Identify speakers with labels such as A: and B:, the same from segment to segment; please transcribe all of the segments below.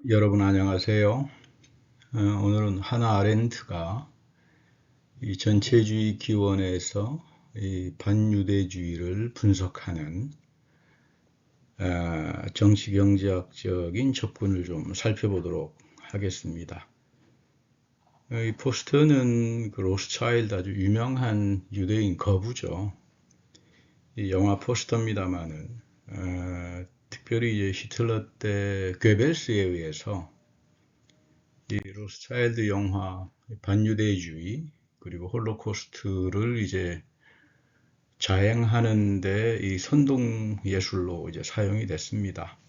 A: 여러분 안녕하세요. 오늘은 하나 아렌트가 이 전체주의 기원에서 이 반유대주의를 분석하는 정치경제학적인 접근을 좀 살펴보도록 하겠습니다. 이 포스터는 그 로스차일드 아주 유명한 유대인 거부죠. 이 영화 포스터입니다만은 특별히 이제 히틀러 때 괴벨스에 의해서 이 로스차일드 영화 반유대주의 그리고 홀로코스트를 이제 자행하는데 이 선동 예술로 이제 사용이 됐습니다.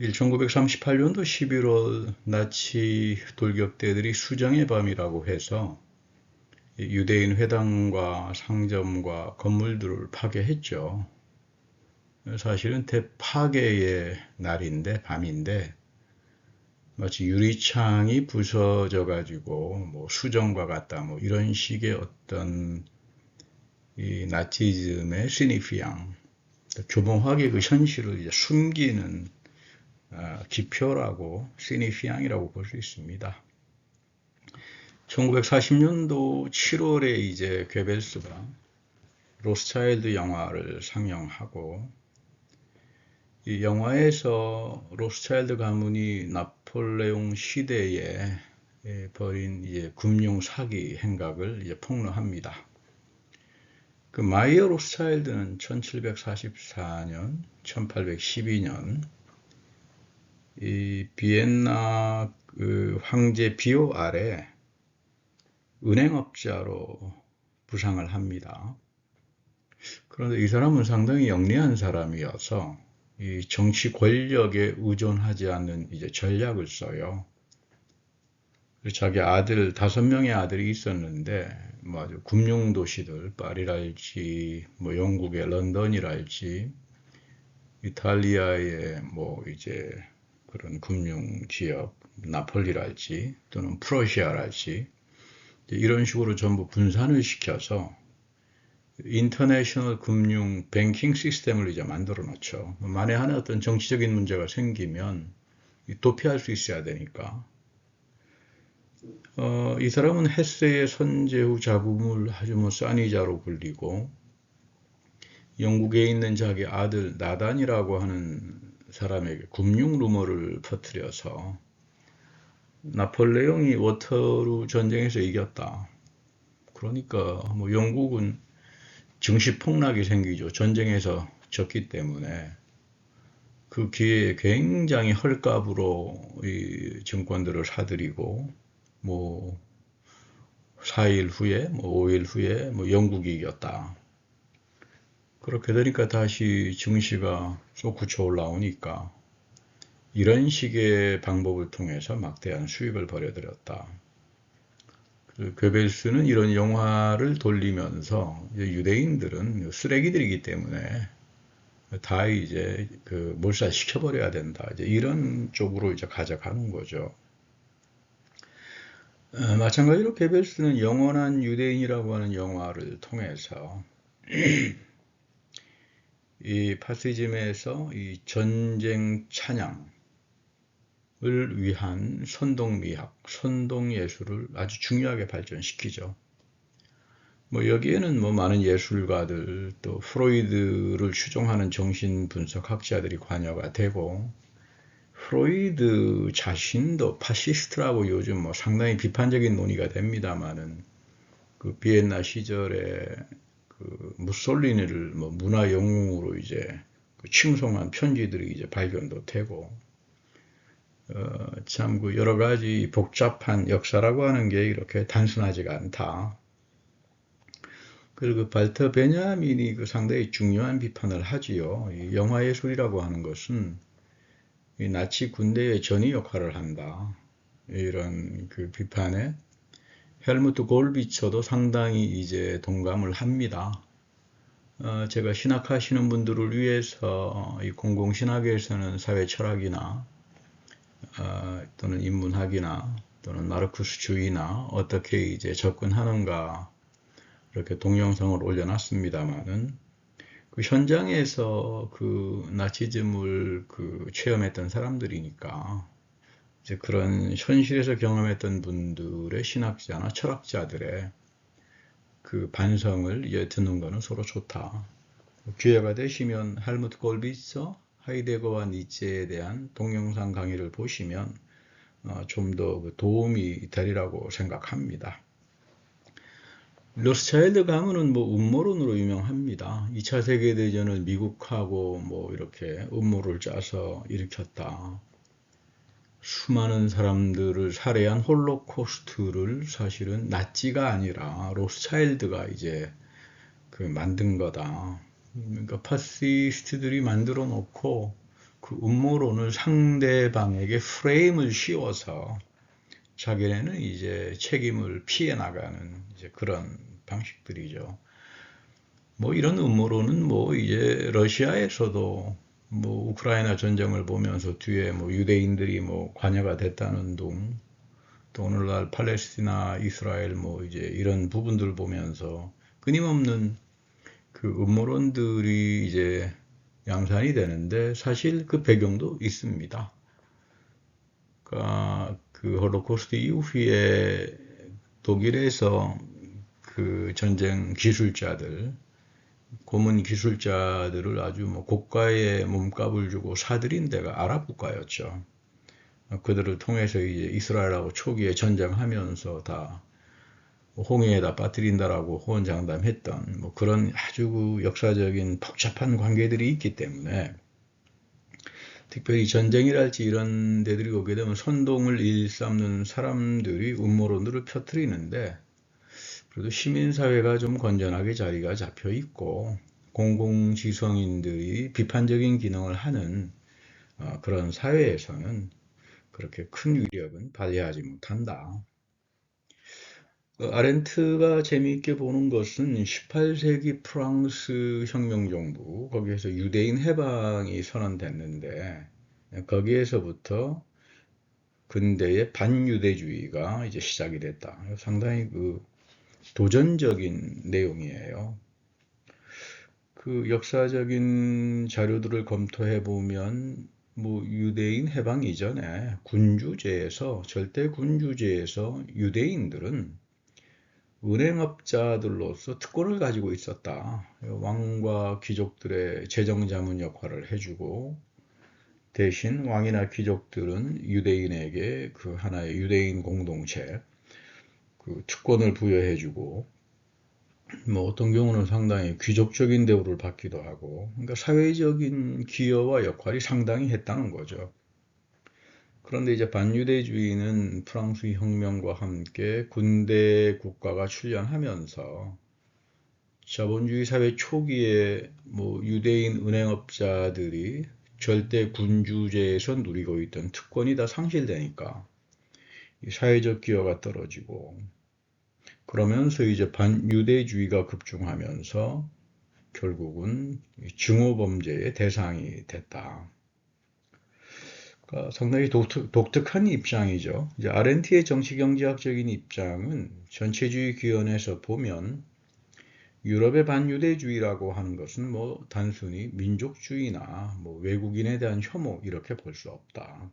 A: 1938년도 11월 나치 돌격대들이 수정의 밤이라고 해서 유대인 회당과 상점과 건물들을 파괴했죠. 사실은 대파괴의 날인데 밤인데 마치 유리창이 부서져 가지고 뭐 수정과 같다 뭐 이런 식의 어떤 이 나치즘의 시니피앙 교묘하게 그 현실을 이제 숨기는 기표라고 시니피앙이라고 볼 수 있습니다. 1940년도 7월에 이제 괴벨스가 로스차일드 영화를 상영하고 이 영화에서 로스차일드 가문이 나폴레옹 시대에 벌인 이제 금융 사기 행각을 이제 폭로합니다. 그 마이어 로스차일드는 1744년, 1812년 이 비엔나 그 황제 비오 아래 은행업자로 부상을 합니다. 그런데 이 사람은 상당히 영리한 사람이어서 이 정치 권력에 의존하지 않는 이제 전략을 써요. 자기 아들 5명의 아들이 있었는데 뭐 아주 금융 도시들 파리랄지 뭐 영국의 런던이랄지 이탈리아의 뭐 이제 그런 금융 지역 나폴리랄지 또는 프러시아랄지 이런 식으로 전부 분산을 시켜서 인터내셔널 금융 뱅킹 시스템을 이제 만들어 놓죠. 만에 하나 어떤 정치적인 문제가 생기면 도피할 수 있어야 되니까. 이 사람은 헤세의 선제후 자금을 아주 뭐 싸니자로 불리고 영국에 있는 자기 아들 나단이라고 하는 사람에게 금융 루머를 퍼뜨려서 나폴레옹이 워터루 전쟁에서 이겼다. 그러니까 뭐 영국은 증시 폭락이 생기죠. 전쟁에서 졌기 때문에 그 기회에 굉장히 헐값으로 이 증권들을 사들이고 뭐 4일 후에 뭐 5일 후에 뭐 영국이 이겼다. 그렇게 되니까 다시 증시가 솟구쳐 올라오니까 이런 식의 방법을 통해서 막대한 수익을 벌여들였다. 괴벨스는 이런 영화를 돌리면서 유대인들은 쓰레기들이기 때문에 다 이제 그 몰살시켜버려야 된다. 이제 이런 쪽으로 이제 가져가는 거죠. 마찬가지로 괴벨스는 영원한 유대인이라고 하는 영화를 통해서 이 파시즘에서 이 전쟁 찬양을 위한 선동미학, 선동예술을 아주 중요하게 발전시키죠. 뭐 여기에는 뭐 많은 예술가들 또 프로이드를 추종하는 정신분석학자들이 관여가 되고 프로이드 자신도 파시스트라고 요즘 뭐 상당히 비판적인 논의가 됩니다만은 그 비엔나 시절에 그 무솔리니를 뭐 문화 영웅으로 이제 그 칭송한 편지들이 이제 발견도 되고 참 그 여러 가지 복잡한 역사라고 하는 게 이렇게 단순하지가 않다. 그리고 그 발터 베냐민이 그 상당히 중요한 비판을 하지요. 이 영화예술이라고 하는 것은 이 나치 군대의 전위 역할을 한다. 이런 그 비판에 헬무트 골비처도 상당히 이제 동감을 합니다. 제가 신학하시는 분들을 위해서 이 공공신학에서는 사회 철학이나 또는 인문학이나 또는 마르크스주의나 어떻게 이제 접근하는가 이렇게 동영상을 올려놨습니다만은 그 현장에서 그 나치즘을 체험했던 사람들이니까 이제 그런 현실에서 경험했던 분들의 신학자나 철학자들의 그 반성을 이제 듣는 거는 서로 좋다. 기회가 되시면 할무트 골비처, 하이데거와 니체에 대한 동영상 강의를 보시면 좀 더 도움이 되리라고 생각합니다. 로스차일드 가문은 뭐 음모론으로 유명합니다. 2차 세계대전을 미국하고 뭐 이렇게 음모를 짜서 일으켰다. 수많은 사람들을 살해한 홀로코스트를 사실은 나치가 아니라 로스차일드가 이제 만든 거다. 그러니까 파시스트들이 만들어 놓고 그 음모론을 상대방에게 프레임을 씌워서 자기네는 이제 책임을 피해 나가는 이제 그런 방식들이죠. 뭐 이런 음모론은 뭐 이제 러시아에서도 뭐 우크라이나 전쟁을 보면서 뒤에 뭐 유대인들이 뭐 관여가 됐다는 둥, 또 오늘날 팔레스티나, 이스라엘 뭐 이제 이런 부분들 보면서 끊임없는 그 음모론들이 이제 양산이 되는데 사실 그 배경도 있습니다. 그러니까 그 홀로코스트 이후에 독일에서 그 전쟁 기술자들, 고문 기술자들을 아주 뭐 고가의 몸값을 주고 사들인 데가 아랍 국가였죠. 그들을 통해서 이제 이스라엘하고 초기에 전쟁하면서 다 홍해에다 빠뜨린다라고 호언장담했던 뭐 그런 아주 그 역사적인 복잡한 관계들이 있기 때문에 특별히 전쟁이랄지 이런 데들이 오게 되면 선동을 일삼는 사람들이 음모론들을 펴뜨리는데 그래도 시민사회가 좀 건전하게 자리가 잡혀 있고 공공지성인들이 비판적인 기능을 하는 그런 사회에서는 그렇게 큰 위력은 발휘하지 못한다. 아렌트가 재미있게 보는 것은 18세기 프랑스 혁명정부, 거기에서 유대인 해방이 선언됐는데, 거기에서부터 근대의 반유대주의가 이제 시작이 됐다. 상당히 그 도전적인 내용이에요. 그 역사적인 자료들을 검토해 보면 뭐 유대인 해방 이전에 군주제에서 절대 군주제에서 유대인들은 은행업자들로서 특권을 가지고 있었다. 왕과 귀족들의 재정자문 역할을 해주고 대신 왕이나 귀족들은 유대인에게 그 하나의 유대인 공동체 그 특권을 부여해주고 뭐 어떤 경우는 상당히 귀족적인 대우를 받기도 하고 그러니까 사회적인 기여와 역할이 상당히 했다는 거죠. 그런데 이제 반유대주의는 프랑스 혁명과 함께 군대 국가가 출현하면서 자본주의 사회 초기에 뭐 유대인 은행업자들이 절대 군주제에서 누리고 있던 특권이 다 상실되니까 사회적 기여가 떨어지고 그러면서 이제 반유대주의가 급증하면서 결국은 증오범죄의 대상이 됐다. 그러니까 상당히 독특한 입장이죠. 이제 아렌트의 정치경제학적인 입장은 전체주의 기원에서 보면 유럽의 반유대주의라고 하는 것은 뭐 단순히 민족주의나 뭐 외국인에 대한 혐오 이렇게 볼 수 없다.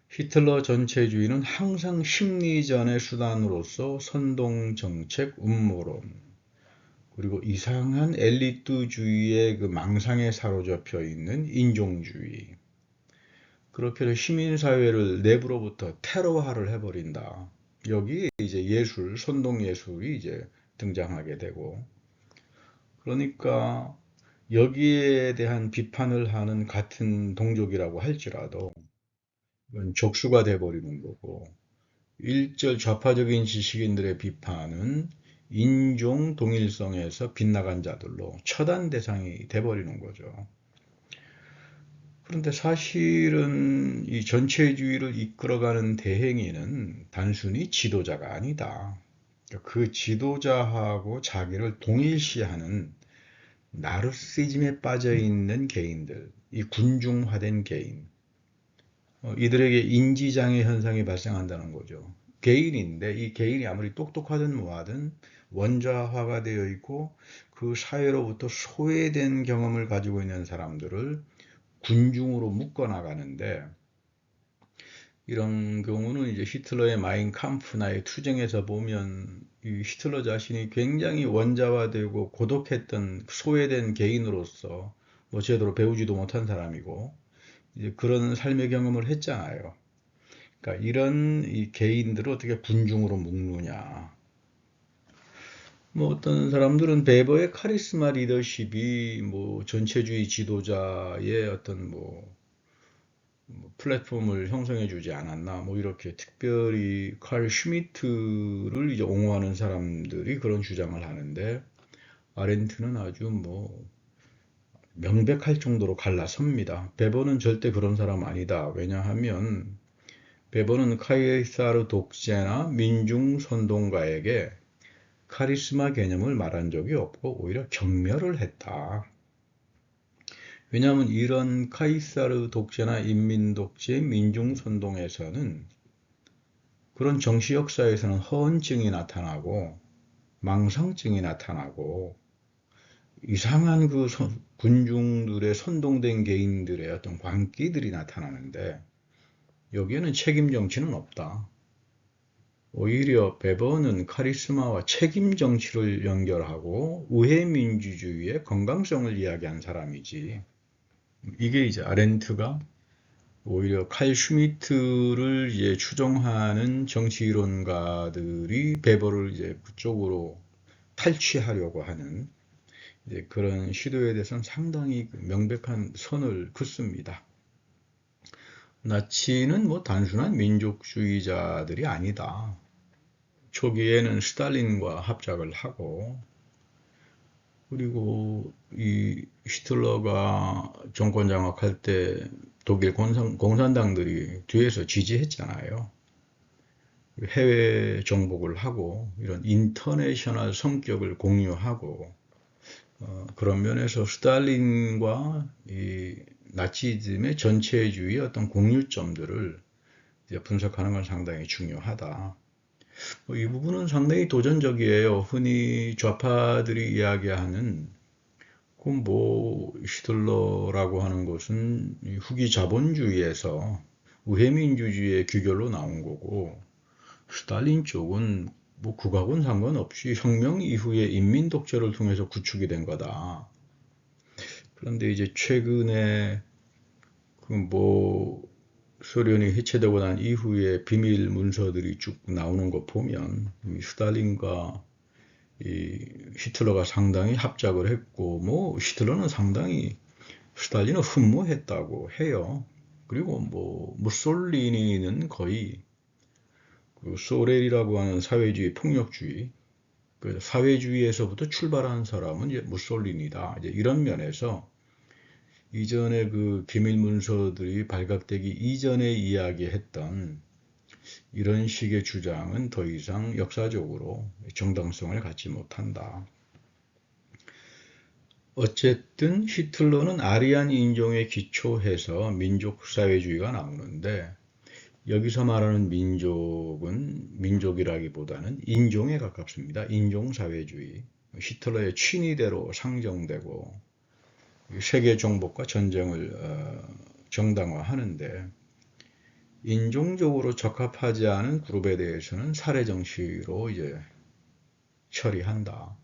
A: 히틀러 전체주의는 항상 심리전의 수단으로서 선동정책, 음모론, 그리고 이상한 엘리트주의의 그 망상에 사로잡혀 있는 인종주의. 그렇게 해서 시민사회를 내부로부터 테러화를 해버린다. 여기에 이제 예술, 선동예술이 이제 등장하게 되고, 그러니까 여기에 대한 비판을 하는 같은 동족이라고 할지라도 이건 족수가 돼버리는 거고, 일절 좌파적인 지식인들의 비판은 인종 동일성에서 빗나간 자들로 처단 대상이 돼버리는 거죠. 그런데 사실은 이 전체주의를 이끌어가는 대행인은 단순히 지도자가 아니다. 그 지도자하고 자기를 동일시하는 나르시즘에 빠져있는 개인들, 이 군중화된 개인, 이들에게 인지장애 현상이 발생한다는 거죠. 개인인데 이 개인이 아무리 똑똑하든 뭐하든 원자화가 되어 있고 그 사회로부터 소외된 경험을 가지고 있는 사람들을 군중으로 묶어 나가는데, 이런 경우는 이제 히틀러의 마인캄프나의 투쟁에서 보면 이 히틀러 자신이 굉장히 원자화되고 고독했던 소외된 개인으로서 뭐 제대로 배우지도 못한 사람이고 이제 그런 삶의 경험을 했잖아요. 그러니까 이런 이 개인들을 어떻게 군중으로 묶느냐. 뭐 어떤 사람들은 베버의 카리스마 리더십이 뭐 전체주의 지도자의 어떤 뭐 플랫폼을 형성해 주지 않았나, 뭐 이렇게 특별히 칼 슈미트를 이제 옹호하는 사람들이 그런 주장을 하는데, 아렌트는 아주 뭐 명백할 정도로 갈라섭니다. 베버는 절대 그런 사람 아니다. 왜냐하면 베버는 카이사르 독재나 민중 선동가에게 카리스마 개념을 말한 적이 없고 오히려 경멸을 했다. 왜냐하면 이런 카이사르 독재나 인민 독재, 민중 선동에서는 그런 정치 역사에서는 허언증이 나타나고 망상증이 나타나고 이상한 그 군중들의 선동된 개인들의 어떤 광기들이 나타나는데, 여기에는 책임 정치는 없다. 오히려 베버는 카리스마와 책임 정치를 연결하고 우회 민주주의의 건강성을 이야기한 사람이지. 이게 이제 아렌트가 오히려 칼 슈미트를 이제 추종하는 정치이론가들이 베버를 이제 그쪽으로 탈취하려고 하는 이제 그런 시도에 대해서는 상당히 명백한 선을 긋습니다. 나치는 뭐 단순한 민족주의자들이 아니다. 초기에는 스탈린과 합작을 하고, 그리고 이 히틀러가 정권 장악할 때 독일 공산당들이 뒤에서 지지했잖아요. 해외 정복을 하고 이런 인터내셔널 성격을 공유하고, 그런 면에서 스탈린과 이 나치즘의 전체주의의 어떤 공유점들을 이제 분석하는 건 상당히 중요하다. 이 부분은 상당히 도전적이에요. 흔히 좌파들이 이야기하는 그 뭐 히틀러라고 하는 것은 후기 자본주의에서 우회민주주의의 귀결로 나온 거고, 스탈린 쪽은 뭐 국하고는 상관없이 혁명 이후에 인민 독재를 통해서 구축이 된 거다. 그런데 이제 최근에 그 뭐 소련이 해체되고 난 이후에 비밀 문서들이 쭉 나오는 거 보면 이 스탈린과 이 히틀러가 상당히 합작을 했고, 뭐 히틀러는 상당히 스탈린을 흠모했다고 해요. 그리고 뭐 무솔리니는 거의 그 소렐이라고 하는 사회주의 폭력주의, 그 사회주의에서부터 출발한 사람은 이제 무솔리니다. 이제 이런 면에서 이전에 그 기밀 문서들이 발각되기 이전에 이야기했던 이런 식의 주장은 더 이상 역사적으로 정당성을 갖지 못한다. 어쨌든 히틀러는 아리안 인종에 기초해서 민족사회주의가 나오는데, 여기서 말하는 민족은 민족이라기보다는 인종에 가깝습니다. 인종사회주의. 히틀러의 친위대로 상정되고 세계 정복과 전쟁을 정당화하는데, 인종적으로 적합하지 않은 그룹에 대해서는 살해 정치로 이제 처리한다.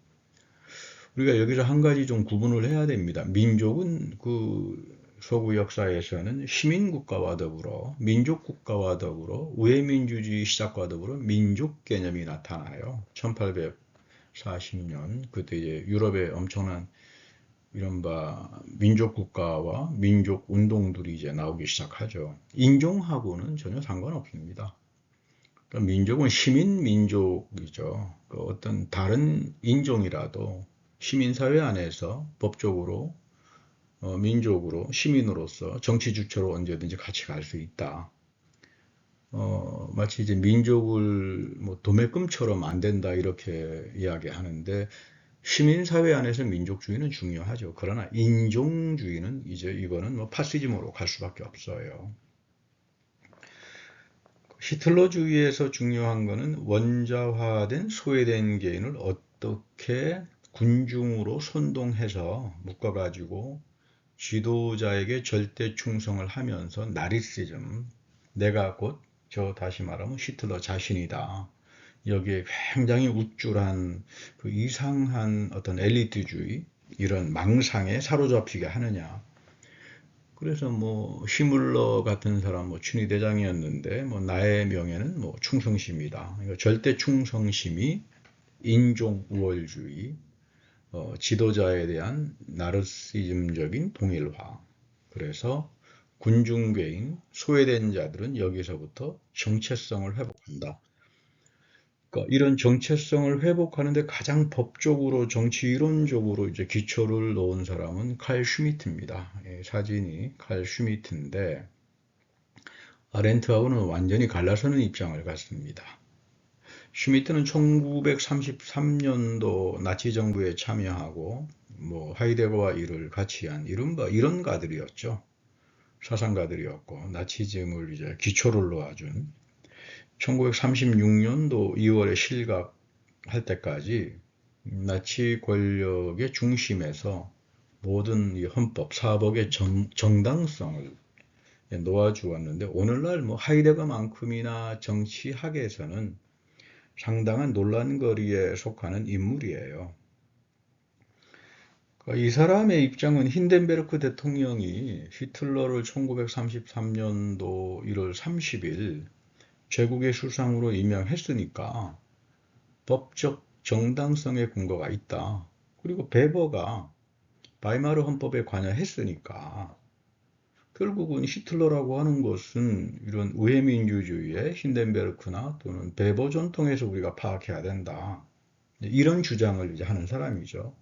A: 우리가 여기서 한 가지 좀 구분을 해야 됩니다. 민족은 그 서구 역사에서는 시민국가와 더불어 민족국가와 더불어 우회민주주의 시작과 더불어 민족 개념이 나타나요. 1840년 그때 이제 유럽에 엄청난 이른바 민족국가와 민족운동들이 이제 나오기 시작하죠. 인종하고는 전혀 상관없습니다. 그러니까 민족은 시민민족이죠. 그 어떤 다른 인종이라도 시민사회 안에서 법적으로 민족으로 시민으로서 정치 주체로 언제든지 같이 갈 수 있다. 마치 이제 민족을 뭐 도매금처럼 안 된다 이렇게 이야기하는데, 시민사회 안에서 민족주의는 중요하죠. 그러나 인종주의는 이제 이거는 뭐 파시즘으로 갈 수밖에 없어요. 히틀러주의에서 중요한 것은 원자화된 소외된 개인을 어떻게 군중으로 선동해서 묶어가지고 지도자에게 절대 충성을 하면서 나르시즘, 내가 곧 저 다시 말하면 히틀러 자신이다. 여기에 굉장히 우쭐한 그 이상한 어떤 엘리트주의, 이런 망상에 사로잡히게 하느냐. 그래서 뭐 히물러 같은 사람 뭐 춘위대장이었는데 뭐 나의 명예는 뭐 충성심이다. 그러니까 절대 충성심이 인종 우월주의, 지도자에 대한 나르시즘적인 동일화. 그래서 군중괴인, 소외된 자들은 여기서부터 정체성을 회복한다. 그러니까 이런 정체성을 회복하는데 가장 법적으로 정치 이론적으로 이제 기초를 놓은 사람은 칼 슈미트입니다. 사진이 칼 슈미트인데 아렌트하고는 완전히 갈라서는 입장을 갖습니다. 슈미트는 1933년도 나치 정부에 참여하고 뭐 하이데거와 일을 같이 한 이른바 이론가들이었죠. 사상가들이었고 나치즘을 이제 기초를 놓아준 1936년도 2월에 실각할 때까지 나치 권력의 중심에서 모든 이 헌법, 사법의 정당성을 놓아주었는데 오늘날 뭐 하이데거만큼이나 정치학에서는 상당한 논란거리에 속하는 인물이에요. 그러니까 이 사람의 입장은 힌덴베르크 대통령이 히틀러를 1933년도 1월 30일 제국의 수상으로 임명했으니까 법적 정당성의 근거가 있다. 그리고 베버가 바이마르 헌법에 관여했으니까 결국은 히틀러라고 하는 것은 이런 우회민주주의의 힌덴베르크나 또는 베버 전통에서 우리가 파악해야 된다. 이런 주장을 이제 하는 사람이죠.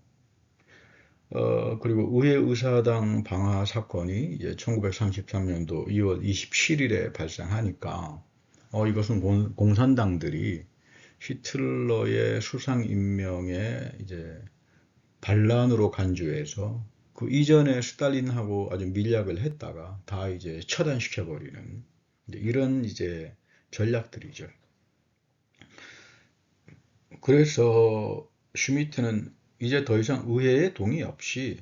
A: 그리고 의회의사당 방화 사건이 이제 1933년도 2월 27일에 발생하니까 이것은 공산당들이 히틀러의 수상 임명에 이제 반란으로 간주해서 그 이전에 스탈린하고 아주 밀약을 했다가 다 이제 처단시켜버리는 이런 이제 전략들이죠. 그래서 슈미트는 이제 더 이상 의회의 동의 없이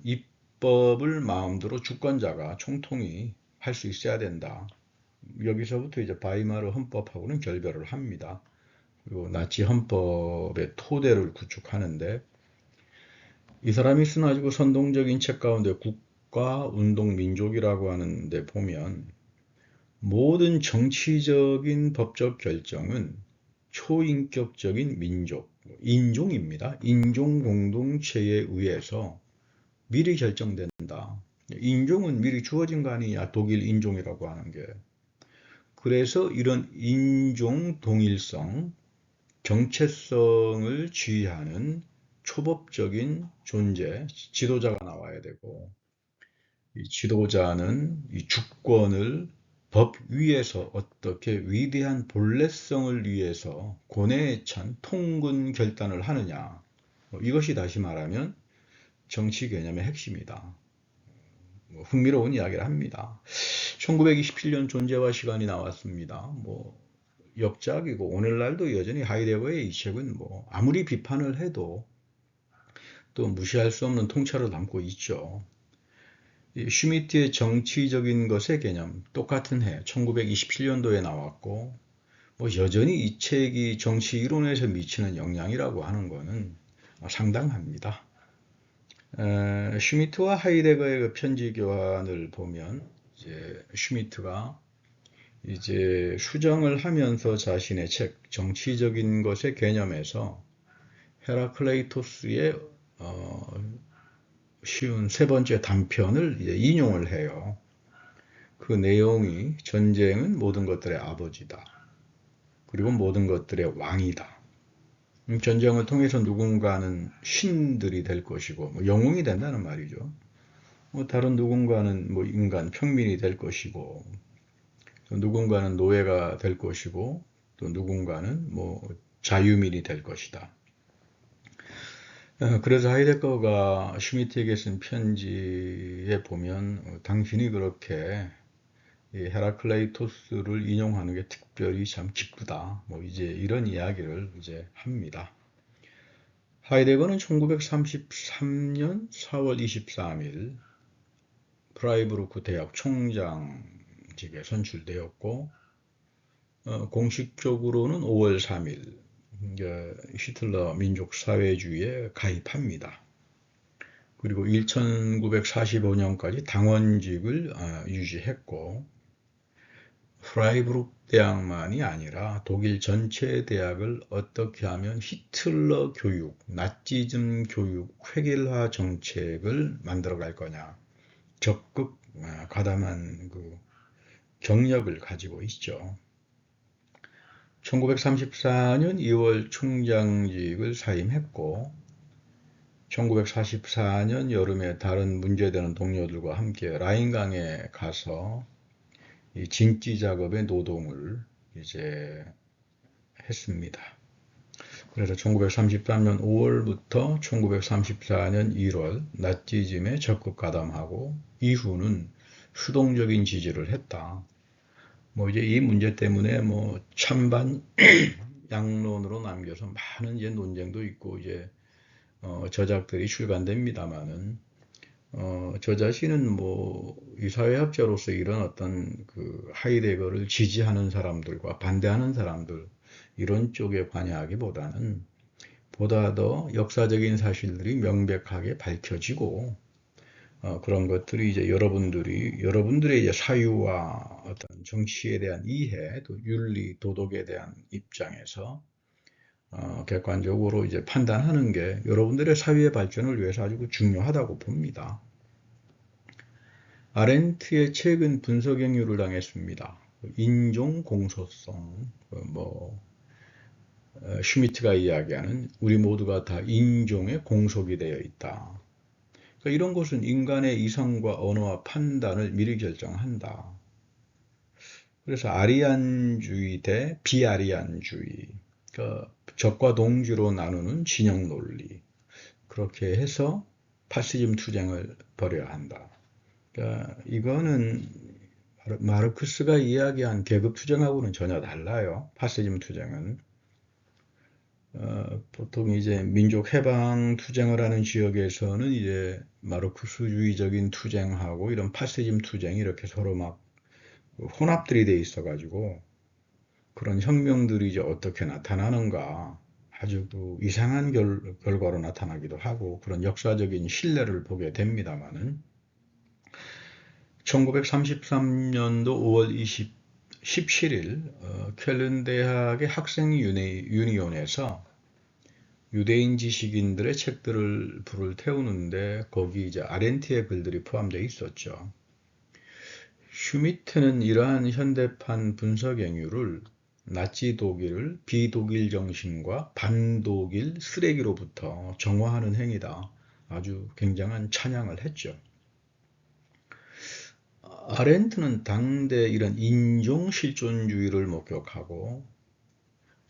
A: 입법을 마음대로 주권자가 총통이 할 수 있어야 된다. 여기서부터 이제 바이마르 헌법하고는 결별을 합니다. 그리고 나치 헌법의 토대를 구축하는데 이 사람이 써가지고 선동적인 책 가운데 국가, 운동, 민족이라고 하는데 보면 모든 정치적인 법적 결정은 초인격적인 민족, 인종입니다. 인종 공동체에 의해서 미리 결정된다. 인종은 미리 주어진 거 아니냐, 독일 인종이라고 하는 게. 그래서 이런 인종 동일성, 정체성을 지휘하는 초법적인 존재, 지도자가 나와야 되고, 이 지도자는 이 주권을 법 위에서 어떻게 위대한 본래성을 위해서 고뇌에 찬 통근 결단을 하느냐. 이것이 다시 말하면 정치 개념의 핵심이다. 흥미로운 이야기를 합니다. 1927년 존재와 시간이 나왔습니다. 역작이고 오늘날도 여전히 하이데거의 이 책은 아무리 비판을 해도 또 무시할 수 없는 통찰을 담고 있죠. 슈미트의 정치적인 것의 개념 똑같은 해 1927년도에 나왔고 여전히 이 책이 정치 이론에서 미치는 영향이라고 하는 것은 상당합니다. 슈미트와 하이데거의 그 편지 교환을 보면 이제 슈미트가 이제 수정을 하면서 자신의 책 정치적인 것의 개념에서 헤라클레이토스의 쉬운 세 번째 단편을 이제 인용을 해요. 그 내용이 전쟁은 모든 것들의 아버지다. 그리고 모든 것들의 왕이다. 전쟁을 통해서 누군가는 신들이 될 것이고 영웅이 된다는 말이죠. 다른 누군가는 인간 평민이 될 것이고 또 누군가는 노예가 될 것이고 또 누군가는 자유민이 될 것이다. 그래서 하이데거가 슈미트에게 쓴 편지에 보면 당신이 그렇게 헤라클레이토스를 인용하는 게 특별히 참 기쁘다. 이제 이런 이야기를 이제 합니다. 하이데거는 1933년 4월 23일 프라이부르크 대학 총장직에 선출되었고 공식적으로는 5월 3일 히틀러 민족사회주의에 가입합니다. 그리고 1945년까지 당원직을 유지했고 프라이부르크 대학만이 아니라 독일 전체 대학을 어떻게 하면 히틀러 교육, 나치즘 교육 획일화 정책을 만들어 갈 거냐 적극 가담한 그 경력을 가지고 있죠. 1934년 2월 총장직을 사임했고 1944년 여름에 다른 문제되는 동료들과 함께 라인강에 가서 이 진지 작업의 노동을 이제 했습니다. 그래서 1933년 5월부터 1934년 1월 나치즘에 적극 가담하고 이후는 수동적인 지지를 했다. 뭐 이제 이 문제 때문에 뭐 찬반 양론으로 남겨서 많은 이제 논쟁도 있고 이제 저작들이 출간됩니다만은 저 자신은 뭐 이 사회학자로서 이런 어떤 그 하이데거를 지지하는 사람들과 반대하는 사람들 이런 쪽에 관여하기보다는 보다 더 역사적인 사실들이 명백하게 밝혀지고 그런 것들이 이제 여러분들의 이제 사유와 어떤 정치에 대한 이해, 또 윤리, 도덕에 대한 입장에서 객관적으로 이제 판단하는 게 여러분들의 사회의 발전을 위해서 아주 중요하다고 봅니다. 아렌트의 책은 분석 행위를 당했습니다. 인종 공소성, 슈미트가 이야기하는 우리 모두가 다 인종에 공속이 되어 있다. 그러니까 이런 것은 인간의 이성과 언어와 판단을 미리 결정한다. 그래서 아리안주의 대 비아리안주의, 그러니까 적과 동지로 나누는 진영 논리, 그렇게 해서 파시즘 투쟁을 벌여야 한다. 그러니까 이거는 마르크스가 이야기한 계급 투쟁하고는 전혀 달라요. 파시즘 투쟁은 보통 이제 민족 해방 투쟁을 하는 지역에서는 이제 마르크스주의적인 투쟁하고 이런 파시즘 투쟁이 이렇게 서로 막 혼합들이 돼 있어 가지고 그런 혁명들이 이제 어떻게 나타나는가 아주 이상한 결과로 나타나기도 하고 그런 역사적인 신뢰를 보게 됩니다만은 1933년도 5월 17일 켈른 대학의 학생 유니온에서 유대인 지식인들의 책들을 불을 태우는데 거기 이제 아렌트의 글들이 포함되어 있었죠. 슈미트는 이러한 현대판 분석 행위를 나치 독일을 비독일 정신과 반독일 쓰레기로부터 정화하는 행위다. 아주 굉장한 찬양을 했죠. 아렌트는 당대 이런 인종 실존주의를 목격하고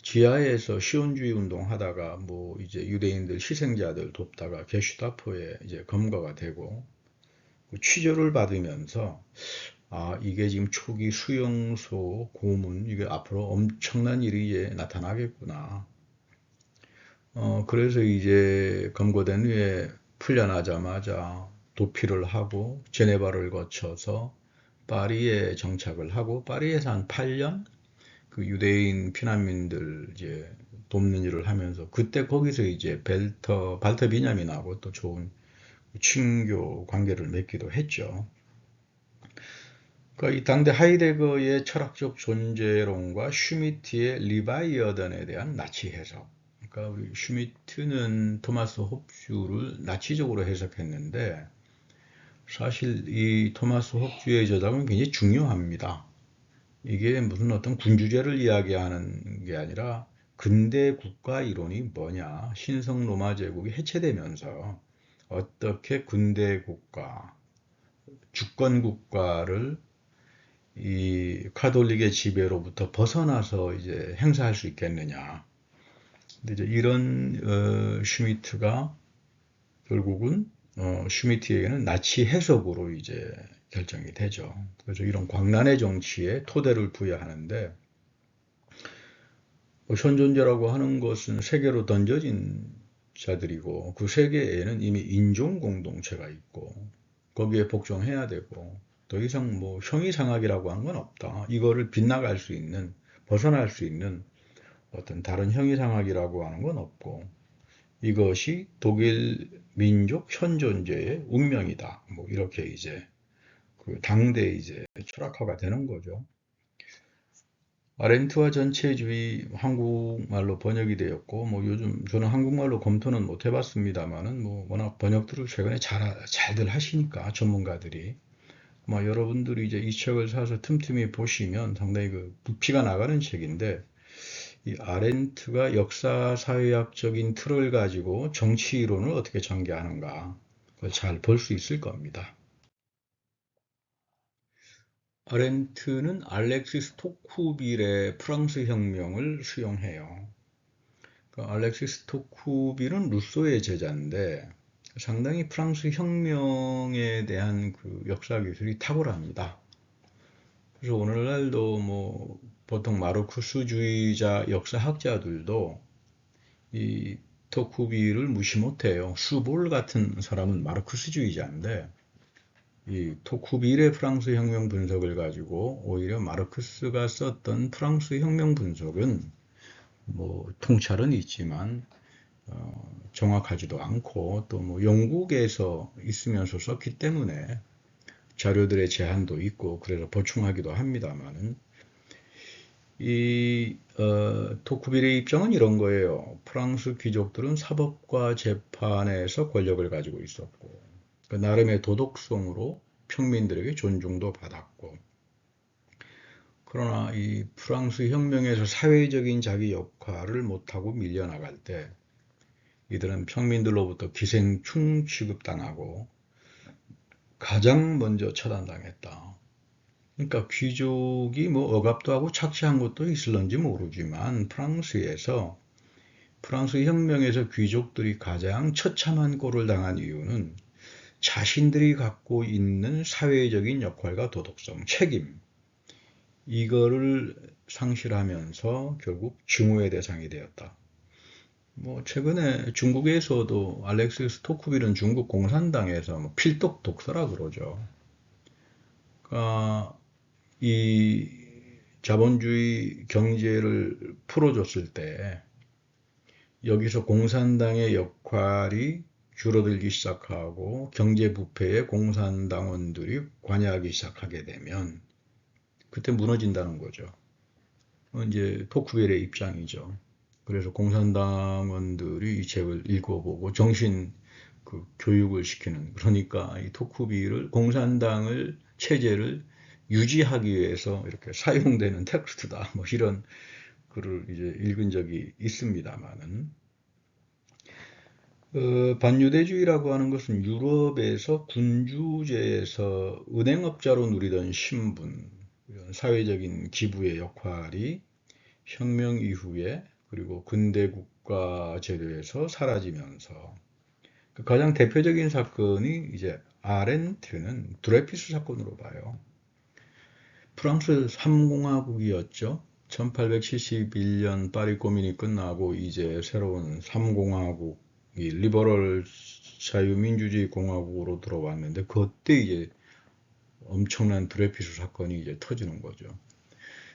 A: 지하에서 시온주의 운동하다가 뭐 이제 유대인들 희생자들 돕다가 게슈타포에 이제 검거가 되고 취조를 받으면서 이게 지금 초기 수용소 고문 이게 앞으로 엄청난 일이 이제 나타나겠구나. 그래서 이제 검거된 후에 풀려나자마자 도피를 하고 제네바를 거쳐서 파리에 정착을 하고 파리에서 한 8년 그 유대인 피난민들 이제 돕는 일을 하면서 그때 거기서 이제 발터 비냐민하고 또 좋은 친교 관계를 맺기도 했죠. 그러니까 이 당대 하이데거의 철학적 존재론과 슈미트의 리바이어던에 대한 나치 해석. 그러니까 우리 슈미트는 토마스 홉주를 나치적으로 해석했는데 사실 이 토마스 홉주의 저작은 굉장히 중요합니다. 이게 무슨 어떤 군주제를 이야기하는 게 아니라 근대 국가 이론이 뭐냐, 신성 로마 제국이 해체되면서 어떻게 근대 국가, 주권 국가를 이 카톨릭의 지배로부터 벗어나서 이제 행사할 수 있겠느냐. 근데 이제 이런 슈미트가 결국은 슈미트에게는 나치 해석으로 이제 결정이 되죠. 그래서 이런 광란의 정치에 토대를 부여하는데 현존제라고 하는 것은 세계로 던져진 자들이고 그 세계에는 이미 인종 공동체가 있고 거기에 복종해야 되고 더 이상 뭐 형이상학이라고 하는 건 없다. 이거를 빗나갈 수 있는 벗어날 수 있는 어떤 다른 형이상학이라고 하는 건 없고 이것이 독일 민족 현존제의 운명이다. 뭐 이렇게 이제 그 당대 이제 철학화가 되는 거죠. 아렌트와 전체주의 한국말로 번역이 되었고 뭐 요즘 저는 한국말로 검토는 못 해봤습니다만은 뭐 워낙 번역들을 최근에 잘들 하시니까 전문가들이 뭐 여러분들이 이제 이 책을 사서 틈틈이 보시면 상당히 그 부피가 나가는 책인데 이 아렌트가 역사 사회학적인 틀을 가지고 정치 이론을 어떻게 전개하는가 그걸 잘 볼 수 있을 겁니다. 아렌트는 알렉시스 토쿠빌의 프랑스 혁명을 수용해요. 그 알렉시스 토쿠빌은 루소의 제자인데 상당히 프랑스 혁명에 대한 그 역사 기술이 탁월합니다. 그래서 오늘날도 뭐 보통 마르크스주의자 역사학자들도 이 토쿠빌을 무시 못해요. 수볼 같은 사람은 마르크스주의자인데 이 토쿠빌의 프랑스 혁명 분석을 가지고 오히려 마르크스가 썼던 프랑스 혁명 분석은 뭐 통찰은 있지만 정확하지도 않고 또 뭐 영국에서 있으면서 썼기 때문에 자료들의 제한도 있고 그래서 보충하기도 합니다만은 이 토쿠빌의 입장은 이런 거예요. 프랑스 귀족들은 사법과 재판에서 권력을 가지고 있었고 그 나름의 도덕성으로 평민들에게 존중도 받았고 그러나 이 프랑스 혁명에서 사회적인 자기 역할을 못하고 밀려나갈 때 이들은 평민들로부터 기생충 취급당하고 가장 먼저 처단당했다. 그러니까 귀족이 뭐 억압도 하고 착취한 것도 있을런지 모르지만 프랑스에서 프랑스 혁명에서 귀족들이 가장 처참한 꼴을 당한 이유는 자신들이 갖고 있는 사회적인 역할과 도덕성, 책임 이거를 상실하면서 결국 증오의 대상이 되었다. 뭐 최근에 중국에서도 알렉시스 토쿠빌은 중국 공산당에서 뭐 필독 독서라 그러죠. 그러니까 이 자본주의 경제를 풀어줬을 때 여기서 공산당의 역할이 줄어들기 시작하고 경제 부패에 공산당원들이 관여하기 시작하게 되면 그때 무너진다는 거죠. 이제 토크빌의 입장이죠. 그래서 공산당원들이 이 책을 읽어보고 정신 그 교육을 시키는 그러니까 이 토크빌을 공산당을 체제를 유지하기 위해서 이렇게 사용되는 텍스트다. 뭐 이런 글을 이제 읽은 적이 있습니다만은 반유대주의라고 하는 것은 유럽에서 군주제에서 은행업자로 누리던 신분, 이런 사회적인 기부의 역할이 혁명 이후에 그리고 근대국가 제도에서 사라지면서 그 가장 대표적인 사건이 이제 아렌트는 드레피스 사건으로 봐요. 프랑스 3공화국이었죠. 1871년 파리 고민이 끝나고 이제 새로운 3공화국이 리버럴 자유민주주의 공화국으로 들어왔는데 그때 이제 엄청난 드레피스 사건이 이제 터지는 거죠.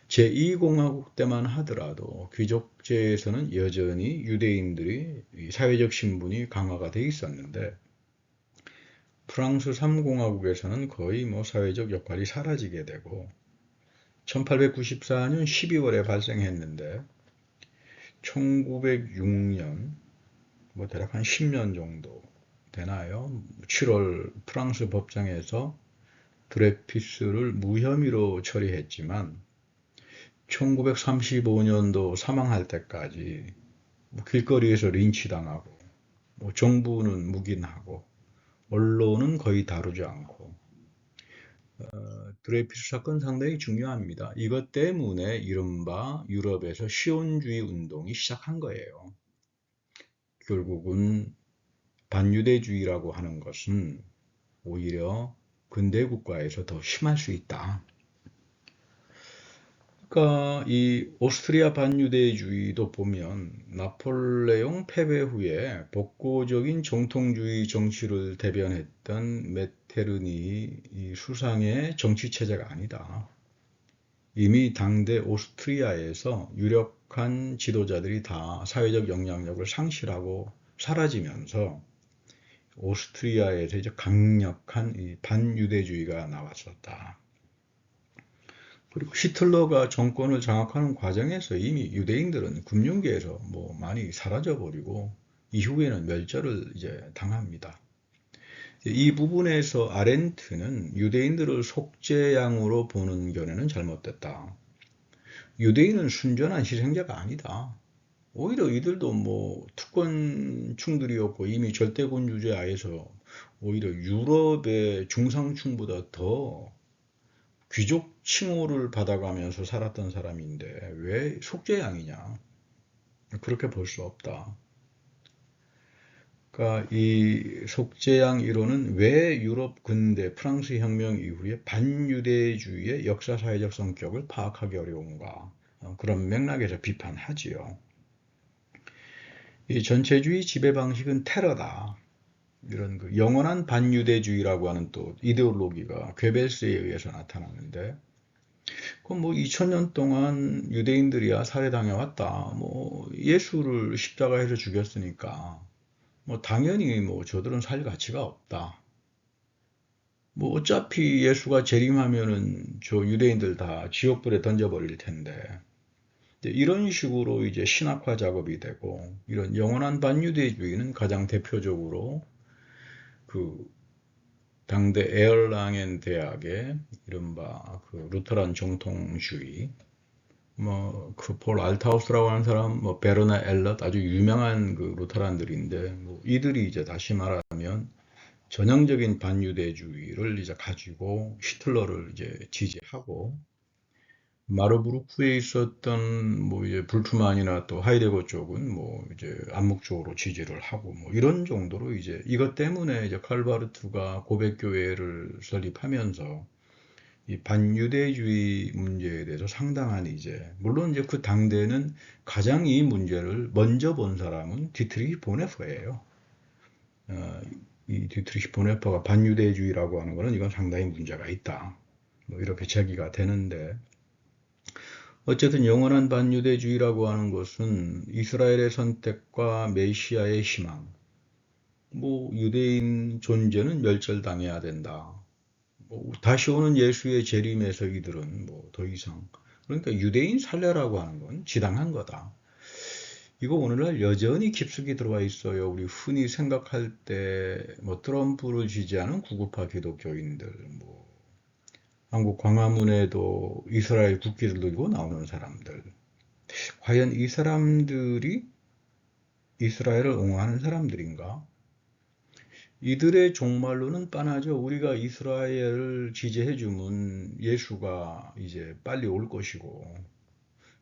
A: 제2공화국 때만 하더라도 귀족제에서는 여전히 유대인들이 사회적 신분이 강화가 돼 있었는데 프랑스 3공화국에서는 거의 뭐 사회적 역할이 사라지게 되고 1894년 12월에 발생했는데 1906년 뭐 대략 한 10년 정도 되나요? 7월 프랑스 법정에서 드레피스를 무혐의로 처리했지만 1935년도 사망할 때까지 뭐 길거리에서 린치당하고 뭐 정부는 묵인하고 언론은 거의 다루지 않고 드레이피스 사건 상당히 중요합니다. 이것 때문에 이른바 유럽에서 시온주의 운동이 시작한 거예요. 결국은 반유대주의라고 하는 것은 오히려 근대 국가에서 더 심할 수 있다. 그러니까 이 오스트리아 반유대주의도 보면 나폴레옹 패배 후에 복고적인 정통주의 정치를 대변했던 메테르니 이 수상의 정치 체제가 아니다. 이미 당대 오스트리아에서 유력한 지도자들이 다 사회적 영향력을 상실하고 사라지면서 오스트리아에서 이제 강력한 이 반유대주의가 나왔었다. 그리고 히틀러가 정권을 장악하는 과정에서 이미 유대인들은 금융계에서 뭐 많이 사라져 버리고 이후에는 멸절을 이제 당합니다. 이 부분에서 아렌트는 유대인들을 속죄양으로 보는 견해는 잘못됐다. 유대인은 순전한 희생자가 아니다. 오히려 이들도 뭐 특권층들이었고 이미 절대군주제 하에서 오히려 유럽의 중상층보다 더 귀족 칭호를 받아가면서 살았던 사람인데 왜 속죄양이냐? 그렇게 볼 수 없다. 그러니까 이 속죄양 이론은 왜 유럽 근대 프랑스 혁명 이후에 반유대주의의 역사사회적 성격을 파악하기 어려운가? 그런 맥락에서 비판하지요. 이 전체주의 지배 방식은 테러다. 이런 그 영원한 반유대주의라고 하는 또 이데올로기가 괴벨스에 의해서 나타나는데, 그럼 뭐 2000년 동안 유대인들이야 살해당해왔다. 뭐 예수를 십자가에서 죽였으니까 뭐 당연히 뭐 저들은 살 가치가 없다. 뭐 어차피 예수가 재림하면은 저 유대인들 다 지옥불에 던져버릴 텐데. 이런 식으로 이제 신학화 작업이 되고, 이런 영원한 반유대주의는 가장 대표적으로 그 당대 에얼랑엔 대학의 이른바 그 루터란 정통주의, 뭐 그 폴 알타우스라고 하는 사람, 뭐 베르나 엘럿 아주 유명한 그 루터란들인데, 뭐 이들이 이제 다시 말하면 전형적인 반유대주의를 이제 가지고 히틀러를 이제 지지하고, 마르부르크에 있었던 뭐 이제 불트만이나 또 하이데거 쪽은 뭐 이제 암묵적으로 지지를 하고 뭐 이런 정도로 이제 이것 때문에 이제 칼바르트가 고백교회를 설립하면서 이 반유대주의 문제에 대해서 상당한 이제 물론 이제 그 당대는 가장 이 문제를 먼저 본 사람은 디트리히 보네퍼예요. 어, 이 디트리히 보네퍼가 반유대주의라고 하는 거는 이건 상당히 문제가 있다. 뭐 이렇게 제기가 되는데, 어쨌든 영원한 반유대주의라고 하는 것은 이스라엘의 선택과 메시아의 희망, 뭐 유대인 존재는 멸절당해야 된다. 뭐 다시 오는 예수의 재림에서 이들은 뭐 더 이상, 그러니까 유대인 살려라고 하는 건 지당한 거다. 이거 오늘날 여전히 깊숙이 들어와 있어요. 우리 흔히 생각할 때 뭐 트럼프를 지지하는 구구파 기독교인들, 뭐 한국 광화문에도 이스라엘 국기를 들고 나오는 사람들. 과연 이 사람들이 이스라엘을 옹호하는 사람들인가? 이들의 종말로는 뻔하죠. 우리가 이스라엘을 지지해주면 예수가 이제 빨리 올 것이고,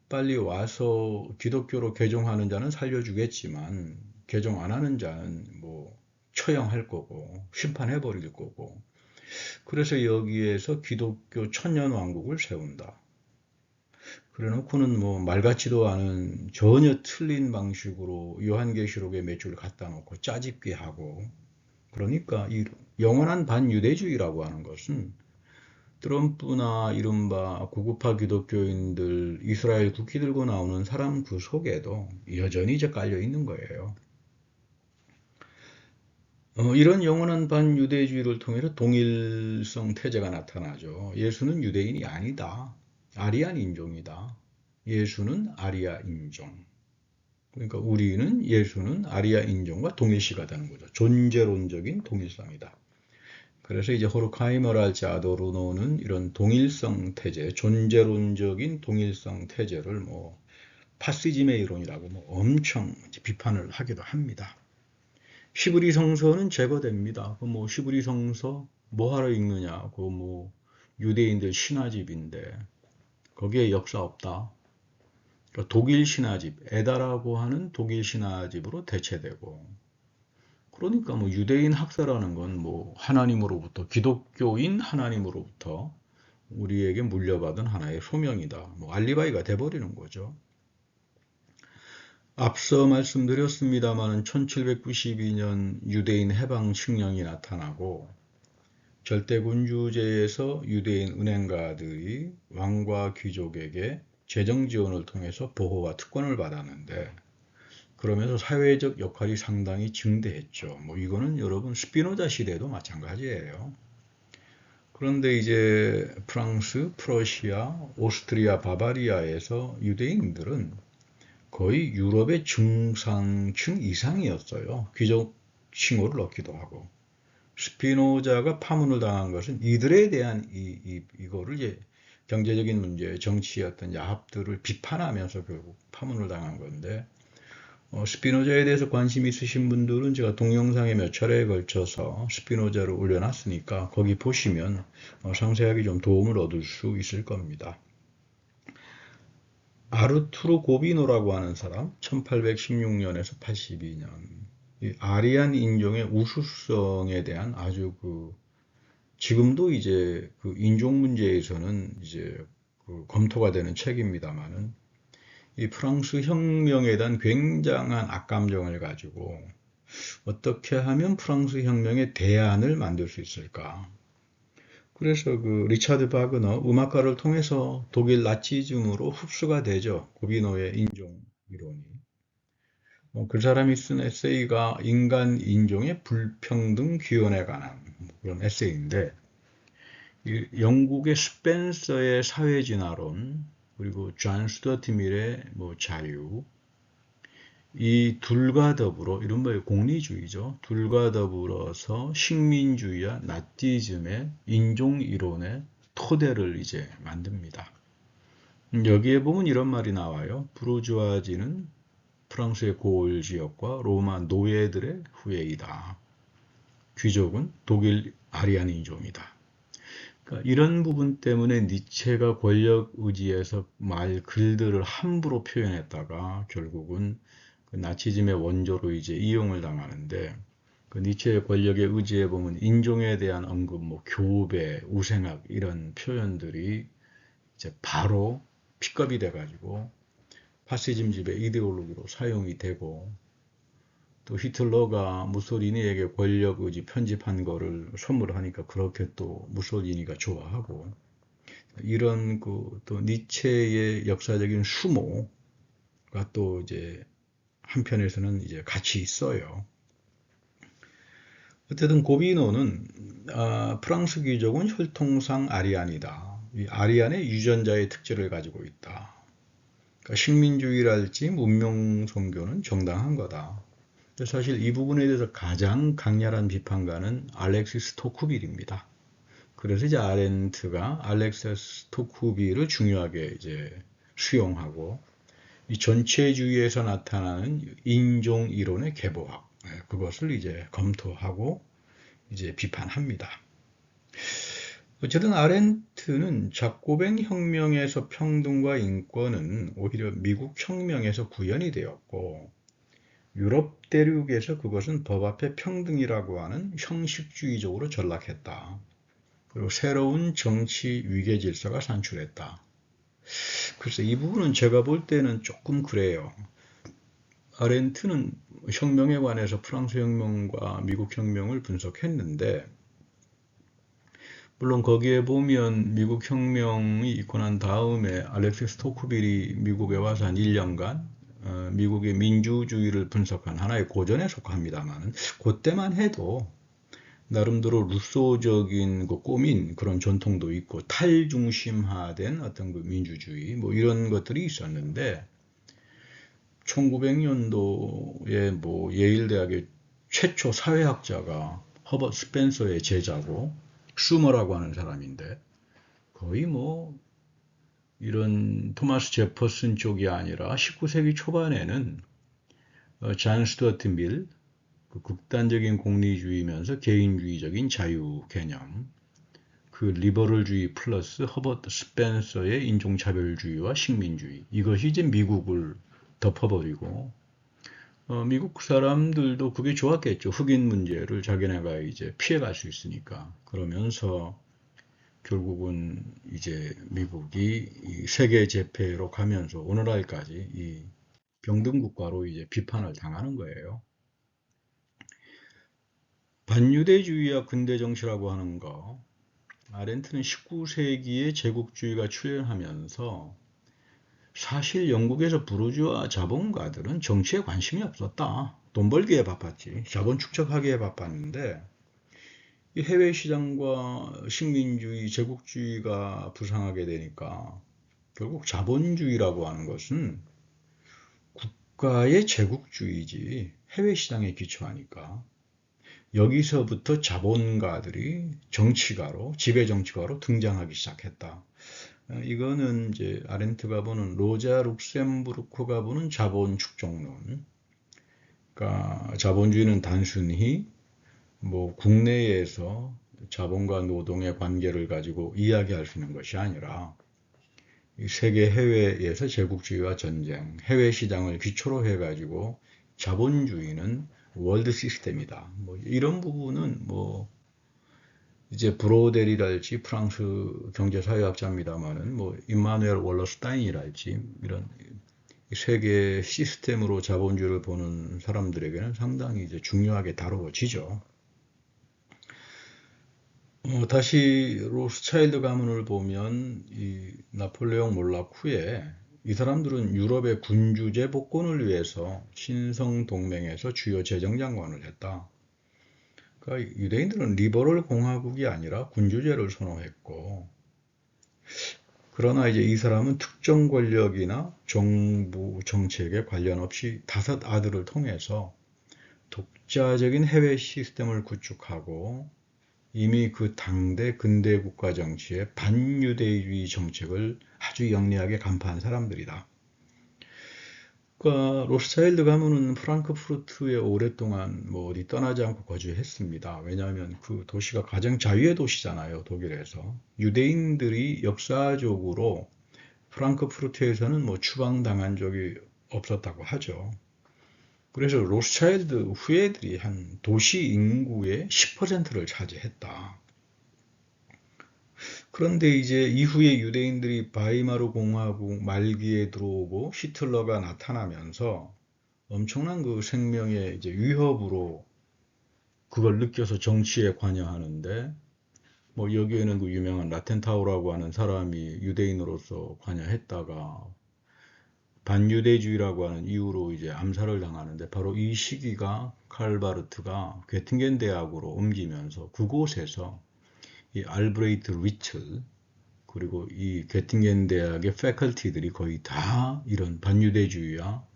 A: 빨리 와서 기독교로 개종하는 자는 살려주겠지만, 개종 안 하는 자는 뭐 처형할 거고, 심판해버릴 거고, 그래서 여기에서 기독교 천년왕국을 세운다. 그래 놓고는 뭐 말 같지도 않은 전혀 틀린 방식으로 요한계시록의 몇 줄 갖다 놓고 짜집기 하고, 그러니까 이 영원한 반유대주의라고 하는 것은 트럼프나 이른바 구구파 기독교인들 이스라엘 국기 들고 나오는 사람 그 속에도 여전히 이제 깔려 있는 거예요. 이런 영원한 반유대주의를 통해서 동일성 태제가 나타나죠. 예수는 유대인이 아니다. 아리안 인종이다. 예수는 아리아 인종. 그러니까 우리는 예수는 아리아 인종과 동일시가 되는 거죠. 존재론적인 동일성이다. 그래서 이제 호르카이머랄지 아도르노는 이런 동일성 태제, 존재론적인 동일성 태제를 뭐 파시즘의 이론이라고 뭐 엄청 비판을 하기도 합니다. 시브리 성서는 제거됩니다. 그 뭐 시브리 성서 뭐하러 읽느냐? 그 뭐 유대인들 신화집인데 거기에 역사 없다. 그러니까 독일 신화집, 에다라고 하는 독일 신화집으로 대체되고, 그러니까 뭐 유대인 학살하는 건 뭐 하나님으로부터, 기독교인 하나님으로부터 우리에게 물려받은 하나의 소명이다. 뭐 알리바이가 돼버리는 거죠. 앞서 말씀드렸습니다마는 1792년 유대인 해방 칙령이 나타나고 절대군주제에서 유대인 은행가들이 왕과 귀족에게 재정 지원을 통해서 보호와 특권을 받았는데 그러면서 사회적 역할이 상당히 증대했죠. 뭐 이거는 여러분 스피노자 시대도 마찬가지예요. 그런데 이제 프랑스, 프러시아, 오스트리아, 바바리아에서 유대인들은 거의 유럽의 중상층 이상이었어요. 귀족 칭호를 얻기도 하고. 스피노자가 파문을 당한 것은 이들에 대한 이거를 이제 경제적인 문제, 정치의 어떤 야합들을 비판하면서 결국 파문을 당한 건데, 스피노자에 대해서 관심 있으신 분들은 제가 동영상에 몇 차례에 걸쳐서 스피노자를 올려놨으니까 거기 보시면 상세하게 좀 도움을 얻을 수 있을 겁니다. 아르투르 고비노라고 하는 사람, 1816년에서 82년. 이 아리안 인종의 우수성에 대한 아주 지금도 이제 인종 문제에서는 이제 검토가 되는 책입니다만은 이 프랑스 혁명에 대한 굉장한 악감정을 가지고 어떻게 하면 프랑스 혁명의 대안을 만들 수 있을까? 그래서 리차드 바그너 음악가를 통해서 독일 나치즘으로 흡수가 되죠. 고비노의 인종 이론이. 그 사람이 쓴 에세이가 인간 인종의 불평등 기원에 관한 그런 에세이인데 영국의 스펜서의 사회진화론 그리고 존 스튜어트 밀의 자유 이 둘과 더불어 이른바 공리주의죠. 둘과 더불어서 식민주의와 나치즘의 인종 이론의 토대를 이제 만듭니다. 여기에 보면 이런 말이 나와요. 부르주아지는 프랑스의 고을 지역과 로마 노예들의 후예이다. 귀족은 독일 아리안 인종이다. 그러니까 이런 부분 때문에 니체가 권력 의지에서 글들을 함부로 표현했다가 결국은 나치즘의 원조로 이제 이용을 당하는데 니체의 권력의 의지에 보면 인종에 대한 언급, 교배, 우생학 이런 표현들이 이제 바로 픽업이 돼가지고 파시즘집의 이데올로기로 사용이 되고 또 히틀러가 무솔리니에게 권력 의지 편집한 거를 선물하니까 그렇게 또 무솔리니가 좋아하고 이런 또 니체의 역사적인 수모가 또 이제 한편에서는 이제 같이 있어요. 어쨌든 고비노는 프랑스 귀족은 혈통상 아리안이다. 이 아리안의 유전자의 특질을 가지고 있다. 그러니까 식민주의랄지 문명 종교는 정당한 거다. 사실 이 부분에 대해서 가장 강렬한 비판가는 알렉시스 토쿠빌입니다. 그래서 이제 아렌트가 알렉시스 토쿠빌을 중요하게 이제 수용하고 이 전체주의에서 나타나는 인종 이론의 계보학 그것을 이제 검토하고 이제 비판합니다. 어쨌든 아렌트는 자코벤 혁명에서 평등과 인권은 오히려 미국 혁명에서 구현이 되었고 유럽 대륙에서 그것은 법 앞에 평등이라고 하는 형식주의적으로 전락했다. 그리고 새로운 정치 위계 질서가 산출했다. 글쎄 이 부분은 제가 볼 때는 조금 그래요. 아렌트는 혁명에 관해서 프랑스 혁명과 미국 혁명을 분석했는데 물론 거기에 보면 미국 혁명이 있고 난 다음에 알렉시스 토크빌이 미국에 와서 한 1년간 미국의 민주주의를 분석한 하나의 고전에 속합니다만 그때만 해도 나름대로 루소적인 꾸민 그런 전통도 있고 탈중심화된 어떤 민주주의 이런 것들이 있었는데 1900년도에 예일대학의 최초 사회학자가 허버트 스펜서의 제자고 슈머라고 하는 사람인데 거의 이런 토마스 제퍼슨 쪽이 아니라 19세기 초반에는 존 스튜어트 밀 극단적인 공리주의면서 개인주의적인 자유 개념 리버럴주의 플러스 허버트 스펜서의 인종차별주의와 식민주의 이것이 이제 미국을 덮어버리고 미국 사람들도 그게 좋았겠죠. 흑인 문제를 자기네가 이제 피해갈 수 있으니까. 그러면서 결국은 이제 미국이 이 세계 재패로 가면서 오늘날까지 이 병등국가로 이제 비판을 당하는 거예요. 반유대주의와 근대정치라고 하는 거, 아렌트는 19세기에 제국주의가 출현하면서 사실 영국에서 부르주아 자본가들은 정치에 관심이 없었다. 돈 벌기에 바빴지. 자본 축적하기에 바빴는데 이 해외 시장과 식민주의, 제국주의가 부상하게 되니까 결국 자본주의라고 하는 것은 국가의 제국주의지 해외 시장에 기초하니까 여기서부터 자본가들이 정치가로, 지배정치가로 등장하기 시작했다. 이거는 이제 아렌트가 보는 로자 룩셈부르크가 보는 자본 축적론. 그러니까 자본주의는 단순히 뭐 국내에서 자본과 노동의 관계를 가지고 이야기할 수 있는 것이 아니라 세계 해외에서 제국주의와 전쟁, 해외 시장을 기초로 해가지고 자본주의는 월드 시스템이다. 뭐 이런 부분은 뭐 이제 브로델이랄지 프랑스 경제사회학자입니다만은 뭐 임마누엘 월러스타인이랄지 이런 세계 시스템으로 자본주의를 보는 사람들에게는 상당히 이제 중요하게 다루어지죠. 다시 로스차일드 가문을 보면 이 나폴레옹 몰락 후에 이 사람들은 유럽의 군주제 복권을 위해서 신성 동맹에서 주요 재정장관을 했다. 그러니까 유대인들은 리버럴 공화국이 아니라 군주제를 선호했고, 그러나 이제 이 사람은 특정 권력이나 정부 정책에 관련 없이 다섯 아들을 통해서 독자적인 해외 시스템을 구축하고 이미 그 당대 근대 국가 정치의 반유대주의 정책을 아주 영리하게 간파한 사람들이다. 그러니까 로스차일드 가문은 프랑크푸르트에 오랫동안 뭐 어디 떠나지 않고 거주했습니다. 왜냐하면 그 도시가 가장 자유의 도시잖아요, 독일에서. 유대인들이 역사적으로 프랑크푸르트에서는 뭐 추방당한 적이 없었다고 하죠. 그래서 로스차일드 후예들이 한 도시 인구의 10%를 차지했다. 그런데 이제 이후에 유대인들이 바이마르 공화국 말기에 들어오고 히틀러가 나타나면서 엄청난 그 생명의 이제 위협으로 그걸 느껴서 정치에 관여하는데, 뭐 여기에는 그 유명한 라텐타우라고 하는 사람이 유대인으로서 관여했다가 반유대주의라고 하는 이유로 이제 암살을 당하는데, 바로 이 시기가 칼바르트가 괴팅겐 대학으로 옮기면서 그곳에서 이 알브레이트 리틀 그리고 이 괴팅겐 대학의 패컬티들이 거의 다 이런 반유대주의와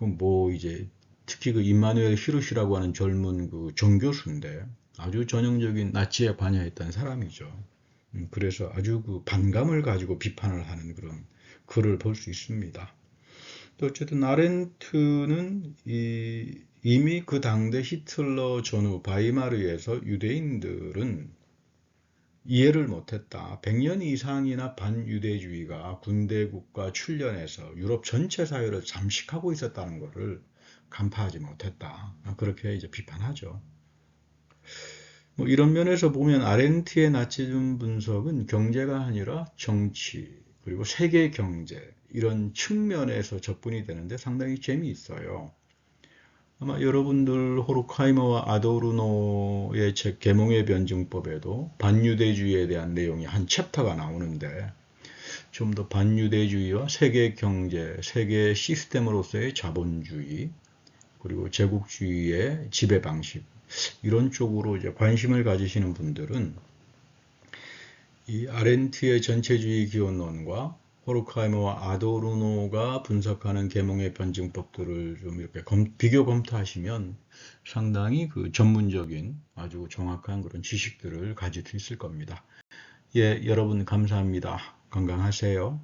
A: 뭐 이제 특히 그 임마누엘 히르시라고 하는 젊은 그 정교수인데 아주 전형적인 나치에 관여했던 사람이죠. 그래서 아주 그 반감을 가지고 비판을 하는 그런 글을 볼 수 있습니다. 또 어쨌든 아렌트는 이미 그 당대 히틀러 전후 바이마르에서 유대인들은 이해를 못했다. 100년 이상이나 반유대주의가 군대국가 출현해서 유럽 전체 사회를 잠식하고 있었다는 것을 간파하지 못했다. 그렇게 이제 비판하죠. 뭐 이런 면에서 보면 아렌트의 나치즘 분석은 경제가 아니라 정치, 그리고 세계 경제 이런 측면에서 접근이 되는데 상당히 재미있어요. 아마 여러분들 호르카이머와 아도르노의 책 계몽의 변증법에도 반유대주의에 대한 내용이 한 챕터가 나오는데 좀 더 반유대주의와 세계 경제, 세계 시스템으로서의 자본주의, 그리고 제국주의의 지배 방식 이런 쪽으로 이제 관심을 가지시는 분들은 이 아렌트의 전체주의 기원론과 호르카이머와 아도르노가 분석하는 계몽의 변증법들을 좀 이렇게 비교 검토하시면 상당히 그 전문적인 아주 정확한 그런 지식들을 가질 수 있을 겁니다. 예, 여러분 감사합니다. 건강하세요.